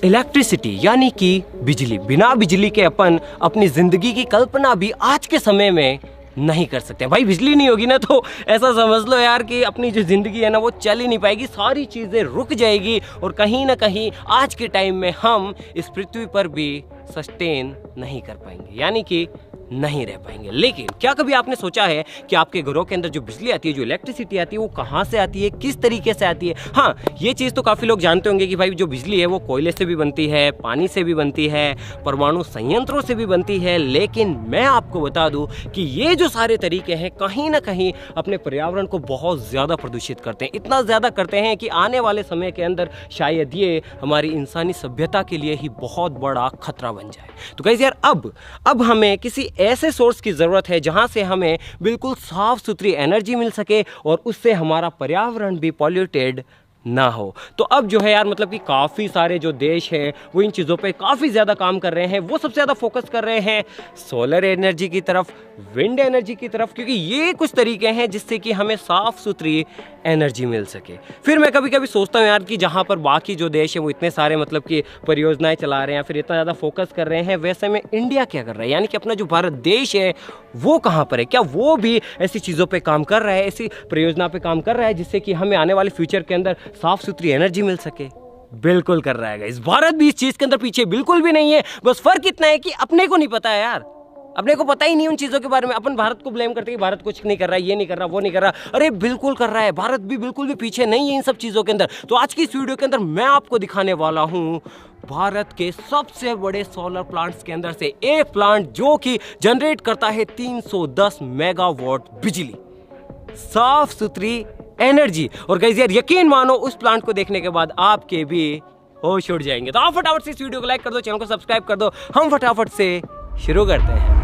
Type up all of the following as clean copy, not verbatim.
Electricity यानी कि बिजली। बिना बिजली के अपन अपनी जिंदगी की कल्पना भी आज के समय में नहीं कर सकते। भाई बिजली नहीं होगी ना तो ऐसा समझ लो यार कि अपनी जो ज़िंदगी है ना वो चल ही नहीं पाएगी, सारी चीज़ें रुक जाएगी और कहीं ना कहीं आज के टाइम में हम इस पृथ्वी पर भी सस्टेन नहीं कर पाएंगे, यानी कि नहीं रह पाएंगे। लेकिन क्या कभी आपने सोचा है कि आपके घरों के अंदर जो बिजली आती है, जो इलेक्ट्रिसिटी आती है, वो कहाँ से आती है, किस तरीके से आती है? हाँ, ये चीज़ तो काफ़ी लोग जानते होंगे कि भाई जो बिजली है वो कोयले से भी बनती है, पानी से भी बनती है, परमाणु संयंत्रों से भी बनती है। लेकिन मैं आपको बता दूं कि ये जो सारे तरीके हैं कहीं ना कहीं अपने पर्यावरण को बहुत ज़्यादा प्रदूषित करते हैं। इतना ज़्यादा करते हैं कि आने वाले समय के अंदर शायद ये हमारी इंसानी सभ्यता के लिए ही बहुत बड़ा खतरा बन जाए। तो गाइस यार अब हमें किसी ऐसे सोर्स की ज़रूरत है जहां से हमें बिल्कुल साफ सुथरी एनर्जी मिल सके और उससे हमारा पर्यावरण भी पॉल्यूटेड ना हो। तो अब जो है यार मतलब कि काफ़ी सारे जो देश हैं वो इन चीज़ों पे काफ़ी ज़्यादा काम कर रहे हैं। वो सबसे ज़्यादा फोकस कर रहे हैं सोलर एनर्जी की तरफ, विंड एनर्जी की तरफ, क्योंकि ये कुछ तरीके हैं जिससे कि हमें साफ़ सुथरी एनर्जी मिल सके। फिर मैं कभी कभी सोचता हूँ यार कि जहाँ पर बाकी जो देश है वो इतने सारे मतलब कि परियोजनाएं चला रहे हैं, फिर इतना ज़्यादा फोकस कर रहे हैं, वैसे में इंडिया क्या कर रहा है, यानी कि अपना जो भारत देश है वो कहाँ पर है? क्या वो भी ऐसी चीज़ों पे काम कर रहा है, ऐसी परियोजना पे काम कर रहा है जिससे कि हमें आने वाले फ्यूचर के अंदर साफ़ सुथरी एनर्जी मिल सके? बिल्कुल कर रहा है गाइस। भारत भी इस चीज़ के अंदर पीछे बिल्कुल भी नहीं है। बस फर्क इतना है कि अपने को नहीं पता है यार, अपने को पता ही नहीं उन चीज़ों के बारे में। अपन भारत को ब्लेम करते हैं कि भारत कुछ नहीं कर रहा है, ये नहीं कर रहा, वो नहीं कर रहा। अरे बिल्कुल कर रहा है, भारत भी बिल्कुल भी पीछे नहीं है इन सब चीज़ों के अंदर। तो आज की इस वीडियो के अंदर मैं आपको दिखाने वाला हूँ भारत के सबसे बड़े सोलर प्लांट्स के अंदर से एक प्लांट जो कि जनरेट करता है 310 मेगावाट बिजली, साफ सुथरी एनर्जी। और गाइस यार यकीन मानो उस प्लांट को देखने के बाद आपके भी होश उड़ जाएंगे। तो आप फटाफट से इस वीडियो को लाइक कर दो, चैनल को सब्सक्राइब कर दो। हम फटाफट से शुरू करते हैं।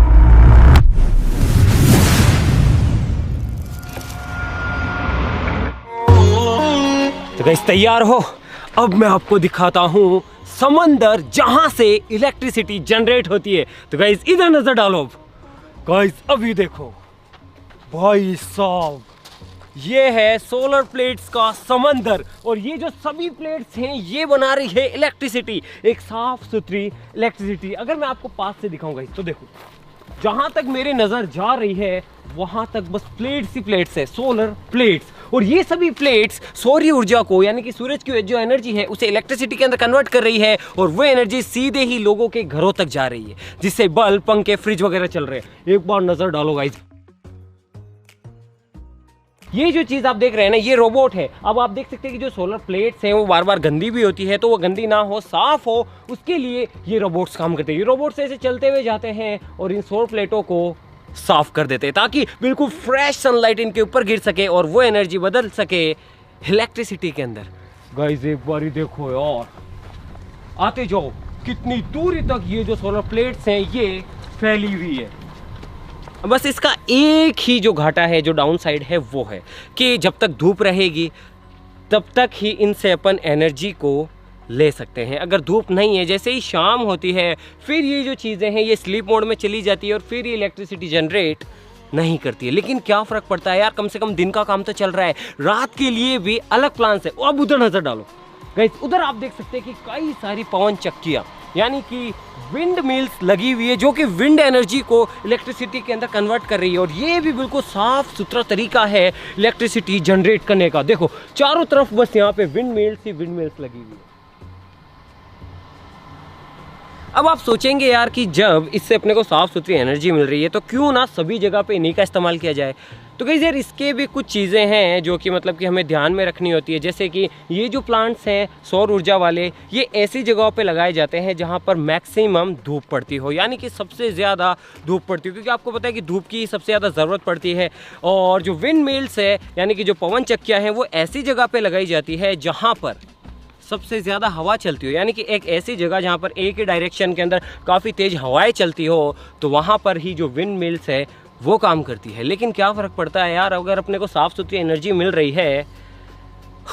तो गाइस तैयार हो? अब मैं आपको दिखाता हूं समंदर जहां से इलेक्ट्रिसिटी जनरेट होती है। तो गाइस इधर नजर डालो। गाइस अभी देखो भाई साहब, ये है सोलर प्लेट्स का समंदर और ये जो सभी प्लेट्स हैं ये बना रही है इलेक्ट्रिसिटी, एक साफ सुथरी इलेक्ट्रिसिटी। अगर मैं आपको पास से दिखाऊंगा तो देखो, जहां तक मेरी नजर जा रही है वहां तक बस प्लेट्स ही प्लेट्स है, सोलर प्लेट्स। और ये सभी प्लेट्स सौर ऊर्जा को, यानी कि सूरज की जो एनर्जी है उसे इलेक्ट्रिसिटी के अंदर कन्वर्ट कर रही है और वो एनर्जी सीधे ही लोगों के घरों तक जा रही है, जिससे बल्ब, पंखे, फ्रिज वगैरह चल रहे हैं। एक बार नजर डालो गाइस, ये जो चीज़ आप देख रहे हैं ना ये रोबोट है। अब आप देख सकते हैं कि जो सोलर प्लेट्स हैं वो बार बार गंदी भी होती है, तो वो गंदी ना हो, साफ हो, उसके लिए ये रोबोट्स काम करते हैं। ये रोबोट्स ऐसे चलते हुए जाते हैं और इन सोलर प्लेटों को साफ कर देते हैं ताकि बिल्कुल फ्रेश सनलाइट इनके ऊपर गिर सके और वो एनर्जी बदल सके इलेक्ट्रिसिटी के अंदर। गाइस एक बार ही देखो यार, आते जाओ कितनी दूरी तक ये जो सोलर प्लेट्स हैं ये फैली हुई है। बस इसका एक ही जो घाटा है, जो डाउन साइड है, वो है कि जब तक धूप रहेगी तब तक ही इनसे अपन एनर्जी को ले सकते हैं। अगर धूप नहीं है, जैसे ही शाम होती है, फिर ये जो चीज़ें हैं ये स्लीप मोड में चली जाती है और फिर ये इलेक्ट्रिसिटी जनरेट नहीं करती है। लेकिन क्या फ़र्क पड़ता है यार, कम से कम दिन का काम तो चल रहा है, रात के लिए भी अलग प्लान्स है। अब उधर नज़र डालो गाइस, उधर आप देख सकते हैं कि कई सारी पवन चक्कियाँ, यानी कि विंड मिल्स लगी हुई है जो कि विंड एनर्जी को इलेक्ट्रिसिटी के अंदर कन्वर्ट कर रही है। और ये भी बिल्कुल साफ सुथरा तरीका है इलेक्ट्रिसिटी जनरेट करने का। देखो चारों तरफ बस यहाँ पे विंड मिल्स ही विंड मिल्स लगी हुई है। अब आप सोचेंगे यार कि जब इससे अपने को साफ सुथरी एनर्जी मिल रही है तो क्यों ना सभी जगह पे इन्हीं का इस्तेमाल किया जाए। तो गाइस यार इसके भी कुछ चीज़ें हैं जो कि मतलब कि हमें ध्यान में रखनी होती है। जैसे कि ये जो प्लांट्स हैं सौर ऊर्जा वाले, ये ऐसी जगहों पे लगाए जाते हैं जहाँ पर मैक्सिमम धूप पड़ती हो, यानी कि सबसे ज़्यादा धूप पड़ती हो, क्योंकि आपको पता है कि धूप की सबसे ज़्यादा ज़रूरत पड़ती है। और जो विंड मिल्स है, यानी कि जो पवन चक्कियाँ हैं, वो ऐसी जगह पर लगाई जाती है जहाँ पर सबसे ज़्यादा हवा चलती हो, यानी कि एक ऐसी जगह जहाँ पर एक ही डायरेक्शन के अंदर काफ़ी तेज़ हवाएं चलती हो, तो वहाँ पर ही जो विंड मिल्स है वो काम करती है। लेकिन क्या फ़र्क पड़ता है यार, अगर अपने को साफ़ सुथरी एनर्जी मिल रही है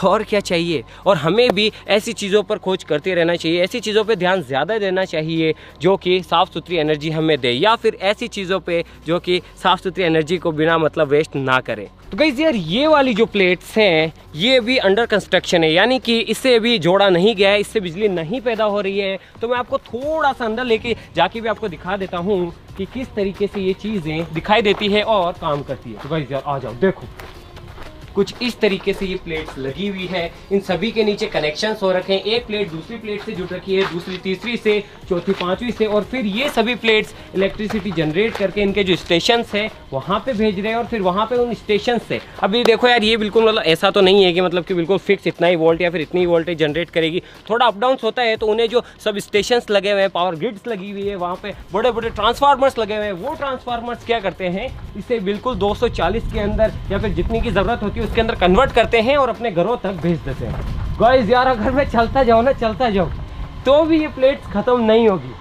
और क्या चाहिए। और हमें भी ऐसी चीज़ों पर खोज करते रहना चाहिए, ऐसी चीज़ों पे ध्यान ज़्यादा देना चाहिए जो कि साफ़ सुथरी एनर्जी हमें दे, या फिर ऐसी चीज़ों पे जो कि साफ़ सुथरी एनर्जी को बिना मतलब वेस्ट ना करे। तो गाइस यार ये वाली जो प्लेट्स हैं ये भी अंडर कंस्ट्रक्शन है, यानी कि इससे अभी जोड़ा नहीं गया है, इससे बिजली नहीं पैदा हो रही है। तो मैं आपको थोड़ा सा अंदर लेके जाके भी आपको दिखा देता हूँ कि किस तरीके से ये चीज़ें दिखाई देती है और काम करती है। तो गाइस यार आ जाओ, देखो कुछ इस तरीके से ये प्लेट्स लगी हुई है। इन सभी के नीचे कनेक्शंस हो रखे हैं। एक प्लेट दूसरी प्लेट से जुड़ रखी है, दूसरी तीसरी से, चौथी पांचवी से, और फिर ये सभी प्लेट्स इलेक्ट्रिसिटी जनरेट करके इनके जो स्टेशंस है वहाँ पे भेज रहे हैं, और फिर वहाँ पे उन स्टेशन से अभी देखो यार ये बिल्कुल मतलब ऐसा तो नहीं है कि मतलब कि बिल्कुल फिक्स इतना ही वोल्ट या फिर इतनी वोल्टेज जनरेट करेगी, थोड़ा अप डाउन होता है। तो उन्हें जो सब स्टेशंस लगे हुए हैं, पावर ग्रिड्स लगी हुई है, वहाँ पे बड़े बड़े ट्रांसफार्मर्स लगे हुए हैं, वो ट्रांसफार्मर्स क्या करते हैं, इसे बिल्कुल 240 के अंदर या फिर जितनी की ज़रूरत होती है उसके अंदर कन्वर्ट करते हैं और अपने घरों तक भेज देते हैं। गाइस यार अगर मैं चलता जाऊँ ना, चलता जाऊँ तो भी ये प्लेट्स ख़त्म नहीं होगी।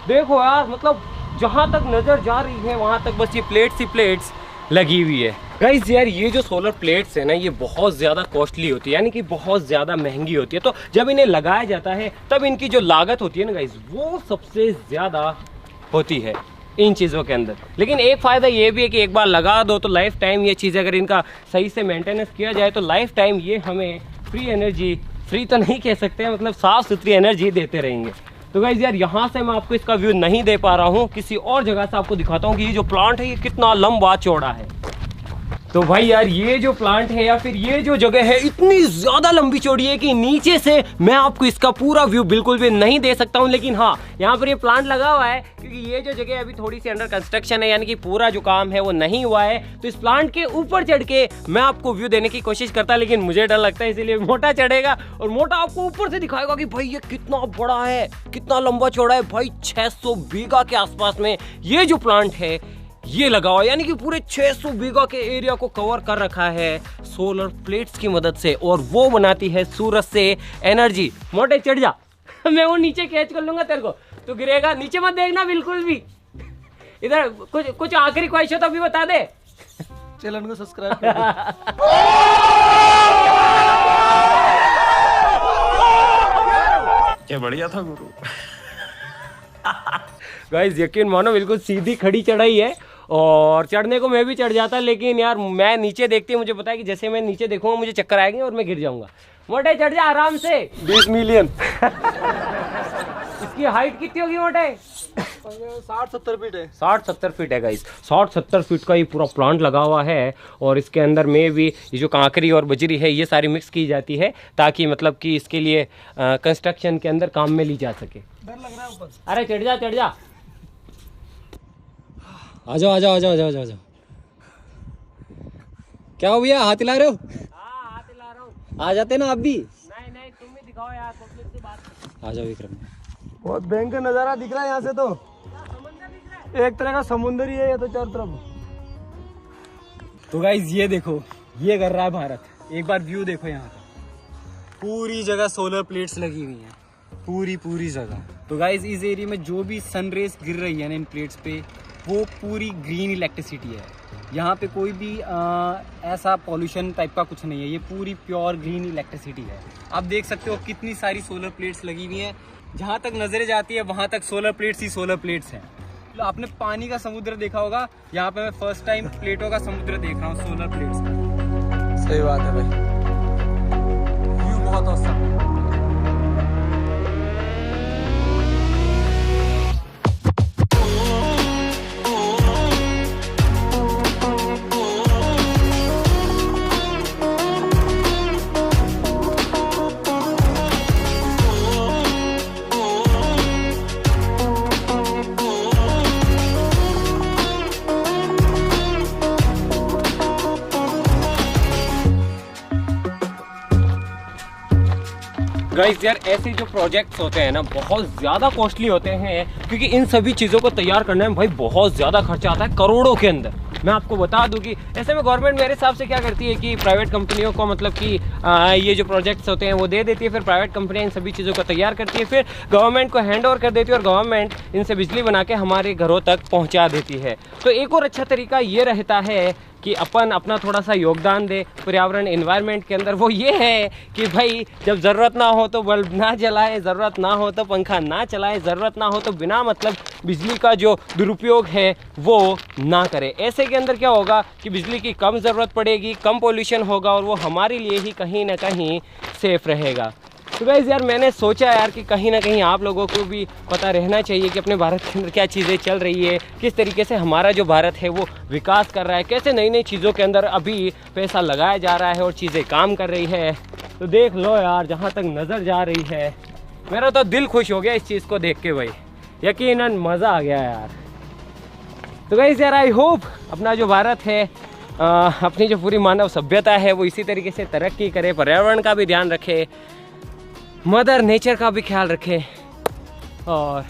देखो यार मतलब जहाँ तक नज़र जा रही है वहाँ तक बस ये प्लेट्स ही प्लेट्स लगी हुई है। गाइस यार ये जो सोलर प्लेट्स है ना ये बहुत ज़्यादा कॉस्टली होती है, यानी कि बहुत ज़्यादा महंगी होती है। तो जब इन्हें लगाया जाता है तब इनकी जो लागत होती है ना गाइस वो सबसे ज़्यादा होती है इन चीज़ों के अंदर। लेकिन एक फ़ायदा ये भी है कि एक बार लगा दो तो लाइफ टाइम ये चीज़ें अगर इनका सही से मेंटेनेंस किया जाए तो लाइफ टाइम ये हमें फ्री एनर्जी, फ्री तो नहीं कह सकते मतलब साफ़ सुथरी एनर्जी देते रहेंगे। तो गाइस यार यहाँ से मैं आपको इसका व्यू नहीं दे पा रहा हूँ, किसी और जगह से आपको दिखाता हूँ कि ये जो प्लांट है ये कितना लंबा चौड़ा है। तो भाई यार ये जो प्लांट है या फिर ये जो जगह है इतनी ज़्यादा लंबी चौड़ी है कि नीचे से मैं आपको इसका पूरा व्यू बिल्कुल भी नहीं दे सकता हूँ। लेकिन हाँ यहाँ पर ये प्लांट लगा हुआ है क्योंकि ये जो जगह अभी थोड़ी सी अंडर कंस्ट्रक्शन है, यानी कि पूरा जो काम है वो नहीं हुआ है। तो इस प्लांट के ऊपर चढ़ के मैं आपको व्यू देने की कोशिश करता, लेकिन मुझे डर लगता है इसीलिए मोटा चढ़ेगा और मोटा आपको ऊपर से दिखाएगा कि भाई ये कितना बड़ा है, कितना लंबा चौड़ा है। भाई 600 बीघा के आसपास में ये जो प्लांट है ये लगा हुआ, यानी कि पूरे 600 बीघा के एरिया को कवर कर रखा है सोलर प्लेट्स की मदद से, और वो बनाती है सूरज से एनर्जी। मोटे चढ़ जा मैं वो नीचे कैच कर लूंगा तेरे को, तो गिरेगा नीचे मत देखना बिल्कुल भी। इधर कुछ आखिरी ख्वाहिश हो तो अभी बता दे। चैनल को सब्सक्राइब कर क्या बढ़िया था गुरु। गाइस यकीन मानो बिल्कुल सीधी खड़ी चढ़ाई है, और चढ़ने को मैं भी चढ़ जाता, लेकिन यार मैं नीचे देखते ही मुझे पता है कि जैसे मैं नीचे देखूंगा मुझे चक्कर आएंगे और मैं गिर जाऊंगा। मोटे चढ़ जा आराम से। 20 मिलियन। इसकी हाइट कितनी होगी मोटे? 60-70 फीट है। 60-70 फीट है गाइस, 60-70 फीट का ये पूरा प्लांट लगा हुआ है, और इसके अंदर में भी ये जो कांकरी और बजरी है ये सारी मिक्स की जाती है ताकि मतलब कि इसके लिए कंस्ट्रक्शन के अंदर काम में ली जा सके। डर लग रहा है ऊपर। अरे चढ़ जा चढ़ जा। आ जाओ आ जाओ आ जाओ आ जाओ आ जाओ। क्या हो भैया, हाथ हिला रहे हो? हाँ हाथ हिला रहा हूँ। आ जाते ना आप भी। नहीं नहीं तुम ही दिखाओ यार, पब्लिक से बात। आ जाओ विक्रम। बहुत भयंकर नजारा दिख रहा है यहाँ से, तो एक तरह का समुंदर ही है ये तो चारों तरफ। तो गाइस ये देखो ये कर रहा है भारत। एक बार व्यू देखो यहाँ का, पूरी जगह सोलर प्लेट्स लगी हुई हैं, पूरी जगह। तो गाइस इस एरिया में जो भी सन रेज गिर रही है ना इन प्लेट्स पे वो पूरी ग्रीन इलेक्ट्रिसिटी है। यहाँ पे कोई भी ऐसा पॉल्यूशन टाइप का कुछ नहीं है, ये पूरी प्योर ग्रीन इलेक्ट्रिसिटी है। आप देख सकते हो कितनी सारी सोलर प्लेट्स लगी हुई हैं, जहाँ तक नजरें जाती है वहाँ तक सोलर प्लेट्स ही सोलर प्लेट्स हैं। तो आपने पानी का समुद्र देखा होगा, यहाँ पे मैं फर्स्ट टाइम प्लेटों का समुद्र देख रहा हूँ सोलर प्लेट्स का। सही बात है भाई, व्यू बहुत औसम। गाइस यार ऐसे जो प्रोजेक्ट्स होते हैं ना बहुत ज़्यादा कॉस्टली होते हैं, क्योंकि इन सभी चीज़ों को तैयार करने में भाई बहुत ज़्यादा खर्चा आता है, करोड़ों के अंदर। मैं आपको बता दूं कि ऐसे में गवर्नमेंट मेरे हिसाब से क्या करती है कि प्राइवेट कंपनियों को मतलब कि ये जो प्रोजेक्ट्स होते हैं वो दे देती है, फिर प्राइवेट कंपनियां इन सभी चीज़ों को तैयार करती है, फिर गवर्नमेंट को हैंड ओवर कर देती है और गवर्नमेंट इनसे बिजली बना के हमारे घरों तक पहुँचा देती है। तो एक और अच्छा तरीका ये रहता है कि अपन अपना थोड़ा सा योगदान दे पर्यावरण एनवायरनमेंट के अंदर, वो ये है कि भाई जब ज़रूरत ना हो तो बल्ब ना जलाएं, ज़रूरत ना हो तो पंखा ना चलाएं, ज़रूरत ना हो तो बिना मतलब बिजली का जो दुरुपयोग है वो ना करें। ऐसे के अंदर क्या होगा कि बिजली की कम ज़रूरत पड़ेगी, कम पोल्यूशन होगा और वो हमारे लिए ही कहीं ना कहीं सेफ़ रहेगा। तो गाइस यार मैंने सोचा यार कि कहीं ना कहीं आप लोगों को भी पता रहना चाहिए कि अपने भारत के अंदर क्या चीज़ें चल रही है, किस तरीके से हमारा जो भारत है वो विकास कर रहा है, कैसे नई नई चीज़ों के अंदर अभी पैसा लगाया जा रहा है और चीज़ें काम कर रही है। तो देख लो यार, जहाँ तक नज़र जा रही है मेरा तो दिल खुश हो गया इस चीज़ को देख के भाई, यकीनन मज़ा आ गया यार। तो गाइस यार आई होप अपना जो भारत है, अपनी जो पूरी मानव सभ्यता है वो इसी तरीके से तरक्की करे, पर्यावरण का भी ध्यान रखे, मदर नेचर का भी ख्याल रखे और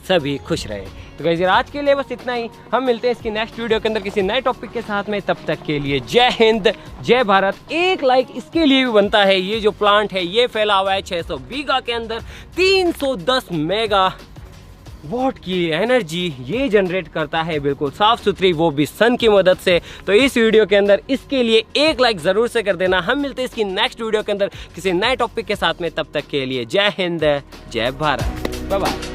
सभी खुश रहे। तो गाइस यार आज के लिए बस इतना ही। हम मिलते हैं इसकी नेक्स्ट वीडियो के अंदर किसी नए टॉपिक के साथ में। तब तक के लिए जय हिंद, जय भारत। एक लाइक इसके लिए भी बनता है। ये जो प्लांट है ये फैला हुआ है 600 बीघा के अंदर, 310 मेगा वॉट की एनर्जी ये जनरेट करता है, बिल्कुल साफ सुथरी, वो भी सन की मदद से। तो इस वीडियो के अंदर इसके लिए एक लाइक ज़रूर से कर देना। हम मिलते हैं इसकी नेक्स्ट वीडियो के अंदर किसी नए टॉपिक के साथ में। तब तक के लिए जय हिंद, जय भारत, बाय बाय।